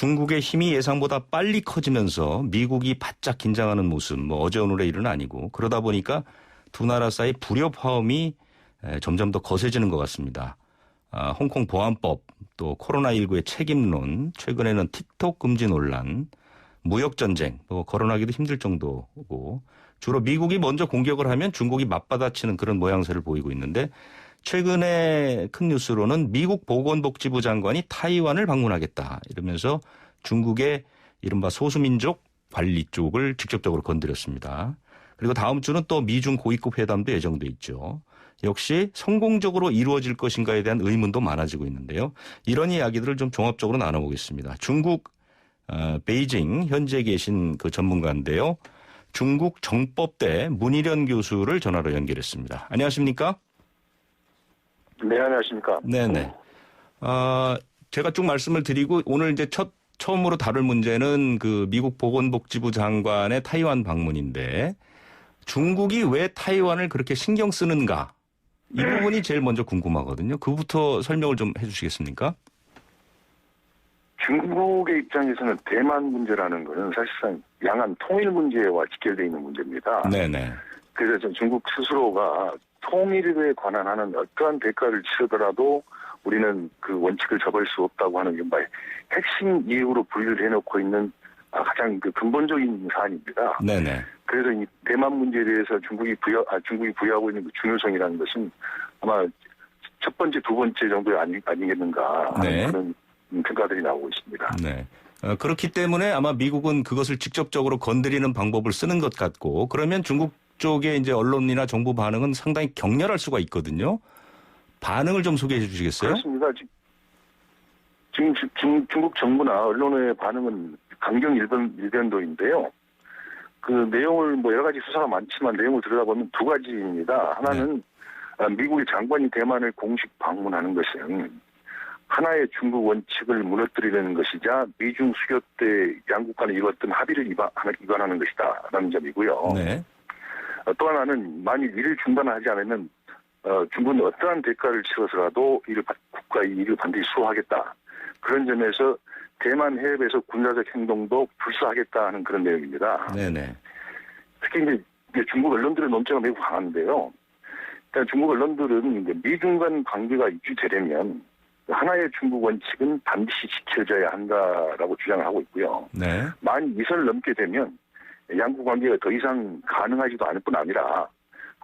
중국의 힘이 예상보다 빨리 커지면서 미국이 바짝 긴장하는 모습, 뭐 어제 오늘의 일은 아니고 그러다 보니까 두 나라 사이 불협 화음이 점점 더 거세지는 것 같습니다. 홍콩 보안법, 또 코로나19의 책임론, 최근에는 틱톡 금지 논란, 무역전쟁, 뭐 거론하기도 힘들 정도고 주로 미국이 먼저 공격을 하면 중국이 맞받아치는 그런 모양새를 보이고 있는데 최근에 큰 뉴스로는 미국 보건복지부 장관이 타이완을 방문하겠다 이러면서 중국의 이른바 소수민족 관리 쪽을 직접적으로 건드렸습니다. 그리고 다음 주는 또 미중 고위급 회담도 예정돼 있죠. 역시 성공적으로 이루어질 것인가에 대한 의문도 많아지고 있는데요. 이런 이야기들을 좀 종합적으로 나눠보겠습니다. 중국 베이징 현재 계신 그 전문가인데요. 중국 정법대 문희련 교수를 전화로 연결했습니다. 안녕하십니까? 네, 안녕하십니까? 네네. 제가 쭉 말씀을 드리고 오늘 이제 처음으로 다룰 문제는 그 미국 보건복지부 장관의 타이완 방문인데 중국이 왜 타이완을 그렇게 신경 쓰는가? 이 부분이 제일 먼저 궁금하거든요. 그부터 설명을 좀 해주시겠습니까? 중국의 입장에서는 대만 문제라는 것은 사실상 양안 통일 문제와 직결되어 있는 문제입니다. 네네. 그래서 중국 스스로가 통일에 관한 하는 어떠한 대가를 치르더라도 우리는 그 원칙을 접을 수 없다고 하는 게 핵심 이유로 분류를 해놓고 있는 가장 그 근본적인 사안입니다. 네네. 그래서 이 대만 문제에 대해서 중국이 부여하고 있는 그 중요성이라는 것은 아마 첫 번째, 두 번째 정도 아니겠는가 하는 네. 그런 평가들이 나오고 있습니다. 네. 그렇기 때문에 아마 미국은 그것을 직접적으로 건드리는 방법을 쓰는 것 같고 그러면 중국 쪽의 이제 언론이나 정부 반응은 상당히 격렬할 수가 있거든요. 반응을 좀 소개해 주시겠어요? 그렇습니다. 지금 중국 정부나 언론의 반응은 강경 일변도인데요. 그 내용을 여러 가지 수사가 많지만 내용을 들여다보면 두 가지입니다. 하나는 미국의 장관이 대만을 공식 방문하는 것은 하나의 중국 원칙을 무너뜨리려는 것이자 미중 수교 때 양국 간에 이루었던 합의를 위반하는 것이다 라는 점이고요. 네. 또 하나는 만일 이를 중단하지 않으면 중국은 어떠한 대가를 치러서라도 국가의 이익을 반드시 수호하겠다. 그런 점에서 대만 해협에서 군사적 행동도 불사하겠다 하는 그런 내용입니다. 네네. 특히 이제 중국 언론들의 논조가 매우 강한데요. 그러니까 중국 언론들은 이제 미중 간 관계가 유지되려면 하나의 중국 원칙은 반드시 지켜져야 한다라고 주장을 하고 있고요. 네. 만일 이 선을 넘게 되면 양국 관계가 더 이상 가능하지도 않을 뿐 아니라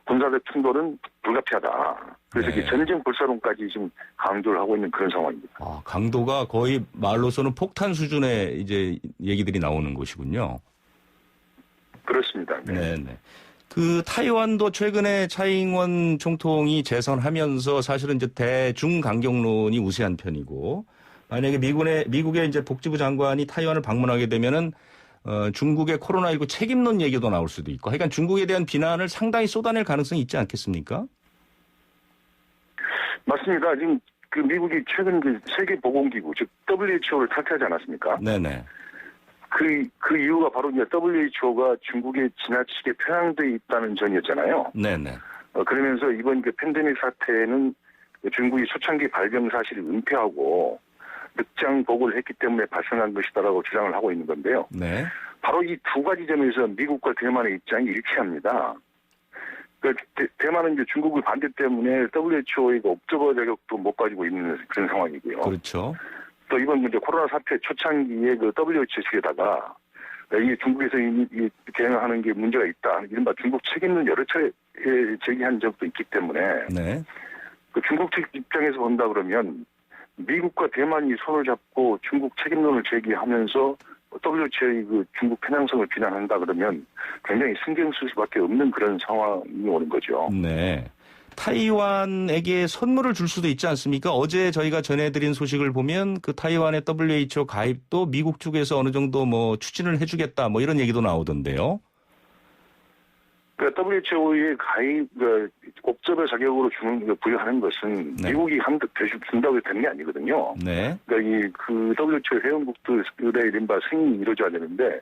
군사적 충돌은 불가피하다. 그래서 네. 전쟁 불사론까지 지금 강조를 하고 있는 그런 상황입니다. 강도가 거의 말로서는 폭탄 수준의 이제 얘기들이 나오는 것이군요. 그렇습니다. 네. 네. 그 타이완도 최근에 차이잉원 총통이 재선하면서 사실은 이제 대중 강경론이 우세한 편이고 만약에 미국의 이제 복지부 장관이 타이완을 방문하게 되면은 중국의 코로나19 책임론 얘기도 나올 수도 있고 하여간 중국에 대한 비난을 상당히 쏟아낼 가능성이 있지 않겠습니까? 맞습니다. 지금 그 미국이 최근 그 세계보건기구 즉 WHO를 탈퇴하지 않았습니까? 네네. 그 이유가 바로 이제 WHO가 중국에 지나치게 편향돼 있다는 점이었잖아요. 네네. 그러면서 이번 그 팬데믹 사태는 중국이 초창기 발병 사실을 은폐하고 늦장 보고를 했기 때문에 발생한 것이다라고 주장을 하고 있는 건데요. 네. 바로 이 두 가지 점에서 미국과 대만의 입장이 일치합니다. 대만은 이제 중국의 반대 때문에 WHO의 옵저버 자격도 못 가지고 있는 그런 상황이고요. 그렇죠. 또 이번 이제 코로나 사태 초창기에 그 WHO 측에다가 이 중국에서 대응하는 게 문제가 있다. 이른바 중국 책임론 여러 차례 제기한 적도 있기 때문에 네. 그 중국 측 입장에서 본다 그러면 미국과 대만이 손을 잡고 중국 책임론을 제기하면서 WHO의 그 중국 편향성을 비난한다 그러면 굉장히 신경 쓸 수밖에 없는 그런 상황이 오는 거죠. 네. 타이완에게 선물을 줄 수도 있지 않습니까? 어제 저희가 전해드린 소식을 보면 그 타이완의 WHO 가입도 미국 쪽에서 어느 정도 추진을 해주겠다 이런 얘기도 나오던데요. 그러니까 WHO의 가입, 옵저버 자격으로 부여하는 것은 네. 미국이 준다고 되는 게 아니거든요. 네. 그러니까 그 WHO 회원국들의 이른바 승인이 이루어져야 되는데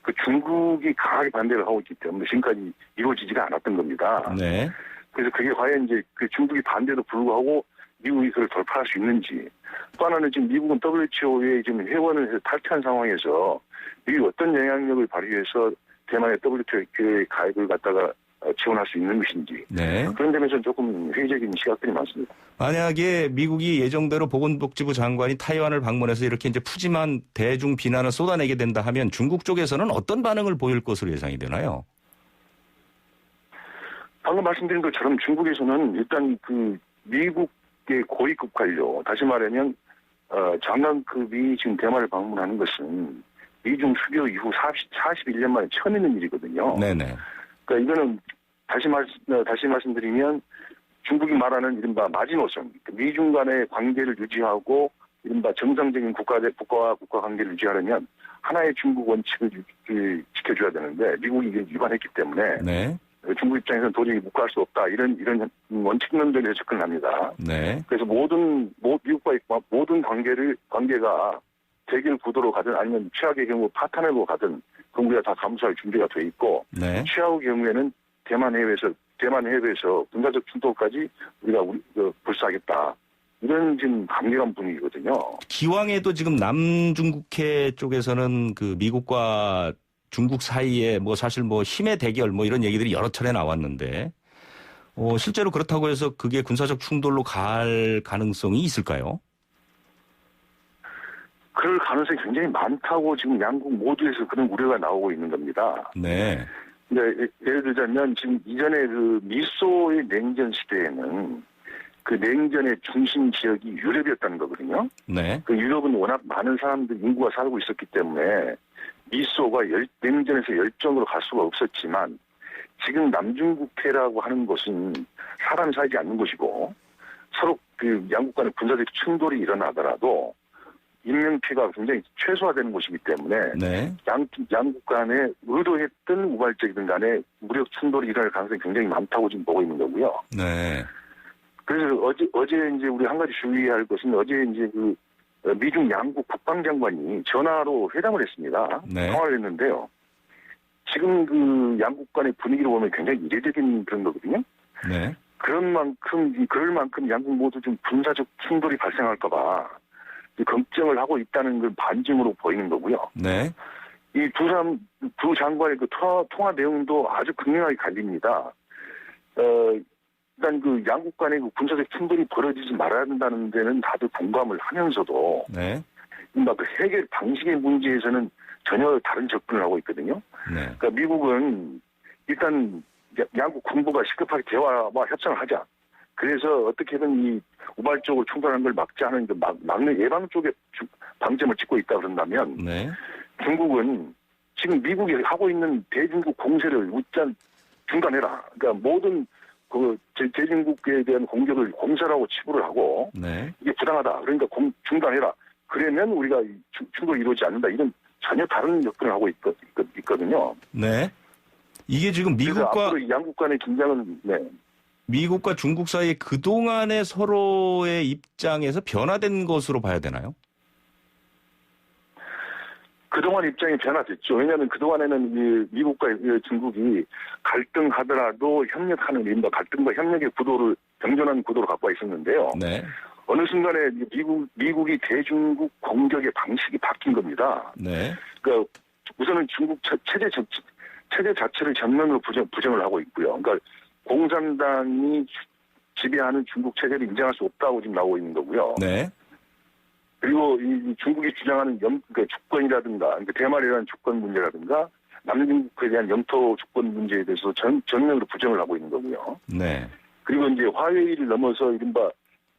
그 중국이 강하게 반대를 하고 있기 때문에 지금까지 이루어지지가 않았던 겁니다. 네. 그래서 그게 과연 이제 그 중국이 반대도 불구하고 미국이 그걸 돌파할 수 있는지. 또 하나는 지금 미국은 WTO에 지금 회원을 해서 탈퇴한 상황에서 미국이 어떤 영향력을 발휘해서 대만의 WTO에 가입을 갖다가 지원할 수 있는 것인지. 네. 그런 점에서 조금 회의적인 시각들이 많습니다. 만약에 미국이 예정대로 보건복지부 장관이 타이완을 방문해서 이렇게 이제 푸짐한 대중 비난을 쏟아내게 된다 하면 중국 쪽에서는 어떤 반응을 보일 것으로 예상이 되나요? 방금 말씀드린 것처럼 중국에서는 일단 그 미국의 고위급 관료, 다시 말하면 장관급이 지금 대만을 방문하는 것은 미중 수교 이후 41년 만에 처음 있는 일이거든요. 네네. 그러니까 이거는 다시 말씀드리면 중국이 말하는 이른바 마지노선, 미중 간의 관계를 유지하고 이른바 정상적인 국가와 국가 관계를 유지하려면 하나의 중국 원칙을 지켜줘야 되는데 미국이 이게 위반했기 때문에 네. 중국 입장에서는 도저히 묵과할 수 없다 이런 원칙론적으로 접근합니다. 네. 그래서 미국과의 모든 관계가 대결 구도로 가든 아니면 최악의 경우 파탄으로 가든 그건 우리가 다 감수할 준비가 돼 있고 네. 최악의 경우에는 대만 해외에서 군사적 충돌까지 우리가 불사하겠다. 이런 지금 강력한 분위기거든요. 기왕에도 지금 남중국해 쪽에서는 그 미국과 중국 사이에 뭐 사실 뭐 힘의 대결 뭐 이런 얘기들이 여러 차례 나왔는데 실제로 그렇다고 해서 그게 군사적 충돌로 갈 가능성이 있을까요? 그럴 가능성이 굉장히 많다고 지금 양국 모두에서 그런 우려가 나오고 있는 겁니다. 네. 그러니까 예를 들자면 지금 이전에 그 미소의 냉전 시대에는 그 냉전의 중심 지역이 유럽이었다는 거거든요. 네. 그 유럽은 워낙 많은 사람들 인구가 살고 있었기 때문에 미소가 냉전에서 열정으로 갈 수가 없었지만 지금 남중국해라고 하는 것은 사람이 살지 않는 곳이고 서로 그 양국 간의 군사적 충돌이 일어나더라도 인명피해가 굉장히 최소화되는 곳이기 때문에 네. 양국 간에 의도했든 우발적이든 간에 무력 충돌이 일어날 가능성이 굉장히 많다고 지금 보고 있는 거고요. 네. 그래서 어제 이제 우리 한 가지 주의할 것은 어제 이제 그 미중 양국 국방장관이 전화로 회담을 했습니다. 네. 통화를 했는데요. 지금 그 양국 간의 분위기를 보면 굉장히 이례적인 그런 거거든요. 네. 그럴 만큼 양국 모두 좀 군사적 충돌이 발생할까봐 걱정을 하고 있다는 걸 반증으로 보이는 거고요. 네. 이 두 장관의 그 통화 내용도 아주 극명하게 갈립니다. 일단 그 양국 간의 그 군사적 충돌이 벌어지지 말아야 된다는 데는 다들 공감을 하면서도, 네. 그 해결 방식의 문제에서는 전혀 다른 접근을 하고 있거든요. 네. 그러니까 미국은 일단 양국 군부가 시급하게 대화와 협상을 하자. 그래서 어떻게든 이 우발적으로 충돌하는 걸 막자 하는 그 막는 예방 쪽에 방점을 찍고 있다 그런다면 네. 중국은 지금 미국이 하고 있는 대중국 공세를 중단해라. 그러니까 모든 그 대중국에 대한 공격을 공세라고 치부를 하고 네. 이게 부당하다. 그러니까 중단해라. 그러면 우리가 충돌이 이루어지지 않는다. 이런 전혀 다른 접근을 하고 있거든요. 네. 이게 지금 그래서 앞으로 양국 간의 긴장은 미국과 중국 사이에 그동안의 서로의 입장에서 변화된 것으로 봐야 되나요? 그동안 입장이 변화됐죠. 왜냐하면 그동안에는 미국과 중국이 갈등하더라도 협력하는 갈등과 협력의 구도를 정전한 구도로 갖고 와 있었는데요. 네. 어느 순간에 미국이 대중국 공격의 방식이 바뀐 겁니다. 네. 그러니까 우선은 중국 체제 자체를 전면으로 부정을 하고 있고요. 그러니까 공산당이 지배하는 중국 체제를 인정할 수 없다고 지금 나오고 있는 거고요. 네. 그리고 이 중국이 주장하는 주권이라든가, 그러니까 대만이라는 주권 문제라든가, 남중국에 대한 영토 주권 문제에 대해서 전면으로 부정을 하고 있는 거고요. 네. 그리고 이제 화웨이를 넘어서 이른바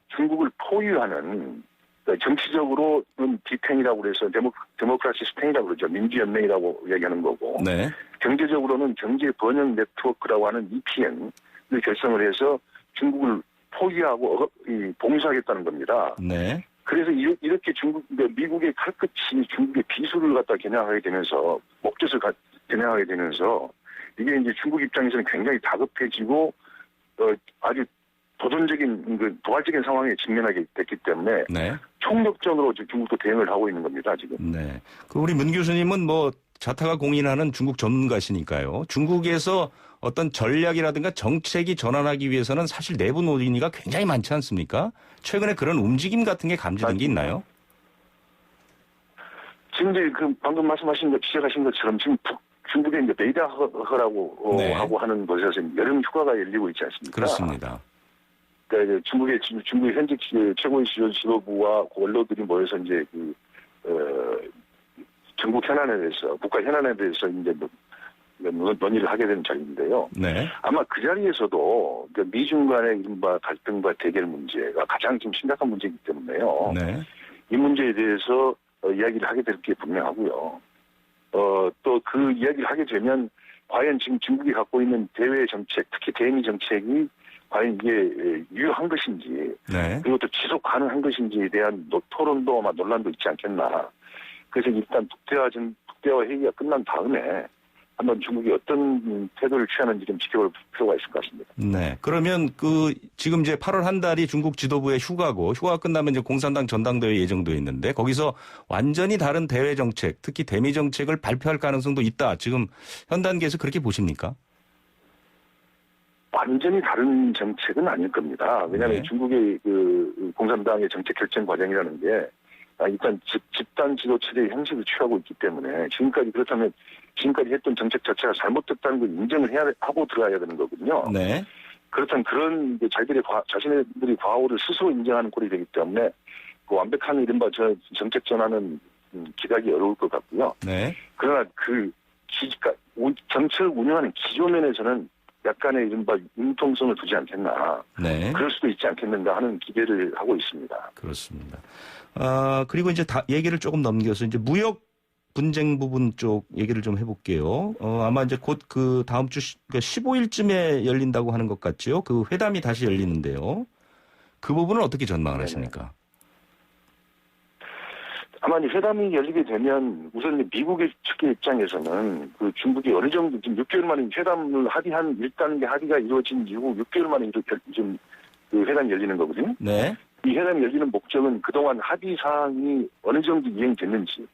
중국을 포위하는, 그러니까 정치적으로는 디탱이라고 그래서 데모크라시 스탱이라고 그러죠. 민주연맹이라고 얘기하는 거고. 네. 경제적으로는 경제 번영 네트워크라고 하는 EPN을 결성을 해서 중국을 포기하고 봉쇄하겠다는 겁니다. 네. 그래서 이렇게 미국의 칼끝이 중국의 비수를 갖다 겨냥하게 되면서 목젖을 겨냥하게 되면서 이게 이제 중국 입장에서는 굉장히 다급해지고 아주 도발적인 상황에 직면하게 됐기 때문에 네. 총력전으로 중국도 대응을 하고 있는 겁니다, 지금. 네. 우리 문 교수님은 뭐 자타가 공인하는 중국 전문가시니까요. 중국에서 어떤 전략이라든가 정책이 전환하기 위해서는 사실 내부 논의가 굉장히 많지 않습니까? 최근에 그런 움직임 같은 게 감지된 게 있나요? 지금 이제 그 방금 말씀하신 것, 지적하신 것처럼 지금 중국의 이제 베이다허라고 네. 하고 하는 곳에서 여름 휴가가 열리고 있지 않습니까? 그렇습니다. 그러니까 이제 중국의 현직 최고의 지도부와 원로들이 모여서 이제 전국 현안에 대해서, 국가 현안에 대해서 이제 논의를 하게 되는 자리인데요. 네. 아마 그 자리에서도 미중 간의 이른바 갈등과 대결 문제가 가장 지금 심각한 문제이기 때문에요. 네. 이 문제에 대해서 이야기를 하게 될 게 분명하고요. 또 그 이야기를 하게 되면 과연 지금 중국이 갖고 있는 대외 정책, 특히 대미 정책이 과연 이게 유효한 것인지, 네. 그리고 또 지속 가능한 것인지에 대한 토론도 아마 논란도 있지 않겠나. 그래서 일단 북대화 회의가 끝난 다음에 한번 중국이 어떤 태도를 취하는지 좀 지켜볼 필요가 있을 것 같습니다. 네. 그러면 지금 이제 8월 한 달이 중국 지도부의 휴가고 휴가 끝나면 이제 공산당 전당대회 예정돼 있는데 거기서 완전히 다른 대외 정책, 특히 대미 정책을 발표할 가능성도 있다. 지금 현 단계에서 그렇게 보십니까? 완전히 다른 정책은 아닐 겁니다. 왜냐하면 네. 중국의 공산당의 정책 결정 과정이라는 게 일단 집단 지도 체제의 형식을 취하고 있기 때문에 그렇다면 지금까지 했던 정책 자체가 잘못됐다는 걸 인정을 하고 들어가야 되는 거거든요. 네. 그렇다면 그런 자신들이 과오를 스스로 인정하는 꼴이 되기 때문에 그 완벽한 이른바 정책 전환은 기대하기 어려울 것 같고요. 네. 그러나 정책을 운영하는 기조면에서는 약간의 이른바 융통성을 두지 않겠나. 네. 그럴 수도 있지 않겠는가 하는 기대를 하고 있습니다. 그렇습니다. 그리고 이제 얘기를 조금 넘겨서 이제 무역 분쟁 부분 쪽 얘기를 좀 해볼게요. 아마 이제 곧 그 다음 주 15일쯤에 열린다고 하는 것 같죠. 그 회담이 다시 열리는데요. 그 부분은 어떻게 전망을 하십니까? 아마 이 회담이 열리게 되면 우선 미국의 측의 입장에서는 그 중국이 어느 정도 지금 6개월 만에 회담을 합의한 1단계 합의가 이루어진 이후 6개월 만에 지금 그 회담이 열리는 거거든요. 네. 이 회담이 열리는 목적은 그동안 합의 사항이 어느 정도 이행됐는지,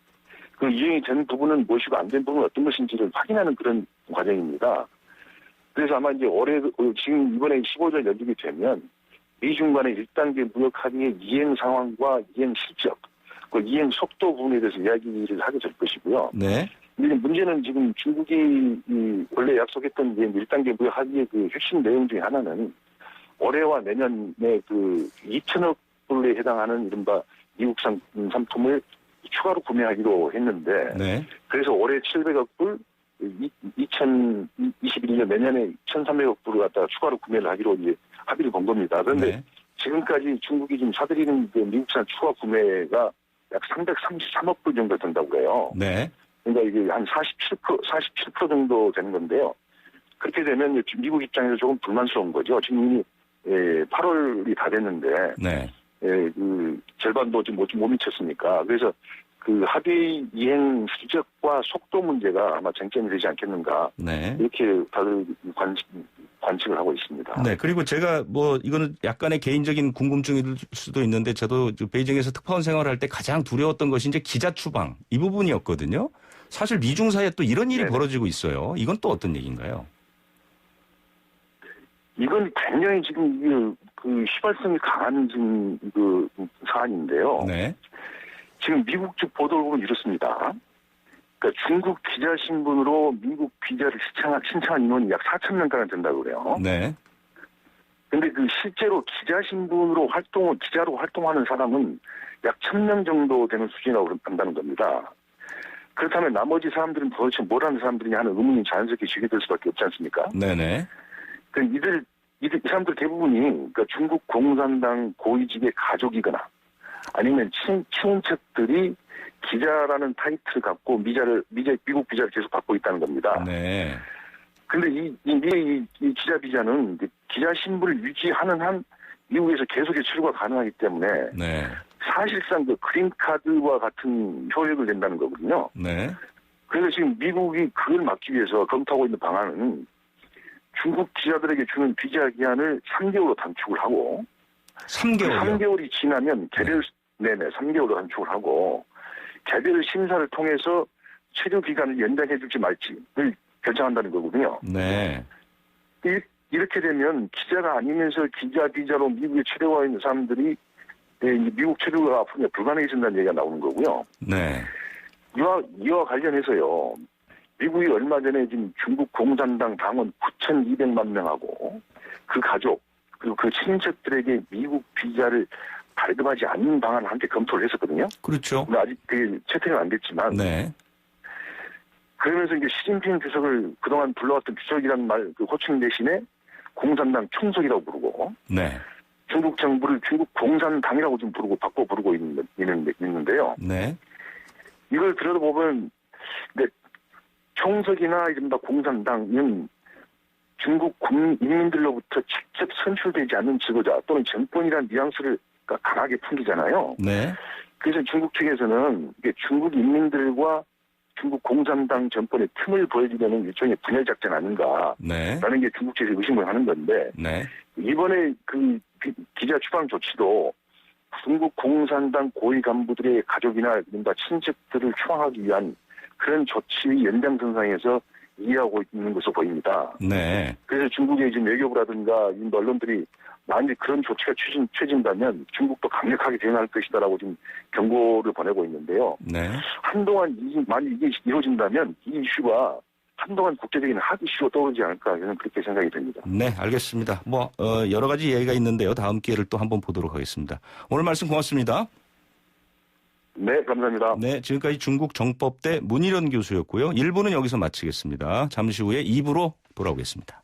그 이행이 된 부분은 무엇이고 안 된 부분은 어떤 것인지를 확인하는 그런 과정입니다. 그래서 아마 이제 지금 이번에 15일 열리게 되면 미중 간의 1단계 무역 합의의 이행 상황과 이행 실적, 그 이행 속도 부분에 대해서 이야기를 하게 될 것이고요. 네. 근데 문제는 지금 중국이 원래 약속했던 1단계 무역 합의의 그 핵심 내용 중에 하나는 올해와 내년에 2천억 불에 해당하는 이른바 미국산 상품을 추가로 구매하기로 했는데, 네. 그래서 올해 700억 불, 2021년 내년에 1,300억 불을 갖다가 추가로 구매를 하기로 이제 합의를 본 겁니다. 그런데 네. 지금까지 중국이 지금 사들이는 그 미국산 추가 구매가 약 333억 불 정도 된다고 해요. 네. 그러니까 이게 한 47% 정도 되는 건데요. 그렇게 되면 미국 입장에서 조금 불만스러운 거죠. 지금 이미 8월이 다 됐는데, 네. 그 절반도 지금 못 미쳤으니까. 그래서 그 합의 이행 실적과 속도 문제가 아마 쟁점이 되지 않겠는가. 네. 이렇게 다들 관측을 하고 있습니다. 네. 그리고 제가 이거는 약간의 개인적인 궁금증일 수도 있는데 저도 베이징에서 특파원 생활할 때 가장 두려웠던 것이 이제 기자 추방 이 부분이었거든요. 사실 미중 사이에 또 이런 일이 네네. 벌어지고 있어요. 이건 또 어떤 얘기인가요? 이건 굉장히 지금 그 휘발성이 강한 지금 그 사안인데요. 네. 지금 미국 측 보도를 보면 이렇습니다. 그러니까 중국 기자 신분으로 미국 비자를 신청한 인원이 약 4,000명가량 된다고 그래요. 네. 근데 그 실제로 기자 신분으로 기자로 활동하는 사람은 약 1,000명 정도 되는 수준이라고 한다는 겁니다. 그렇다면 나머지 사람들은 도대체 뭘 하는 사람들이냐 하는 의문이 자연스럽게 제기될 수밖에 없지 않습니까? 네네. 이 사람들 대부분이 그러니까 중국 공산당 고위직의 가족이거나 아니면 친인척들이 기자라는 타이틀을 갖고 미국 비자를 계속 받고 있다는 겁니다. 네. 근데 이 기자 비자는 기자 신분을 유지하는 한 미국에서 계속의 출루가 가능하기 때문에 네. 사실상 그 그린카드와 같은 효력을 낸다는 거거든요. 네. 그래서 지금 미국이 그걸 막기 위해서 검토하고 있는 방안은 중국 기자들에게 주는 비자 기한을 3개월로 단축을 하고 3개월이요? 3개월이 지나면 3개월로 단축을 하고 개별 심사를 통해서 체류 기간을 연장해 줄지 말지를 결정한다는 거거든요. 네. 이렇게 되면 기자가 아니면서 비자로 미국에 체류와 있는 사람들이 미국 체류가 앞으로 불가능해진다는 얘기가 나오는 거고요. 네. 이와 관련해서요. 미국이 얼마 전에 지금 중국 공산당 당원 9,200만 명하고 그 가족 그리고 그 친척들에게 미국 비자를 발급하지 않는 방안을 함께 검토를 했었거든요. 그렇죠. 근데 아직 그게 채택은 안 됐지만 네. 그러면서 이제 시진핑 주석을 그동안 불러왔던 주석이란 말 그 호칭 대신에 공산당 총석이라고 부르고 네. 중국 정부를 중국 공산당이라고 좀 바꿔 부르고 있는데요. 네. 이걸 들여다보면 총석이나 이른바 공산당은 중국 인민들로부터 직접 선출되지 않는 지도자 또는 정권이라는 뉘앙스를 강하게 풍기잖아요. 네. 그래서 중국 측에서는 이게 중국 인민들과 중국 공산당 정권의 틈을 보여주려는 일종의 분열 작전 아닌가라는 네. 게 중국 측에서 의심을 하는 건데 네. 이번에 그 기자 추방 조치도 중국 공산당 고위 간부들의 가족이나 이른바 친척들을 추방하기 위한 그런 조치의 연장선상에서 이해하고 있는 것으로 보입니다. 네. 그래서 중국의 지금 외교부라든가 언론들이 만약 그런 조치가 취진다면 중국도 강력하게 대응할 것이다라고 지금 경고를 보내고 있는데요. 네. 한동안 만약 이게 이루어진다면 이 이슈가 한동안 국제적인 핫 이슈로 떠오르지 않을까 저는 그렇게 생각이 듭니다. 네, 알겠습니다. 여러 가지 이야기가 있는데요. 다음 기회를 또 한번 보도록 하겠습니다. 오늘 말씀 고맙습니다. 네, 감사합니다. 네, 지금까지 중국 정법대 문일원 교수였고요. 1부는 여기서 마치겠습니다. 잠시 후에 2부로 돌아오겠습니다.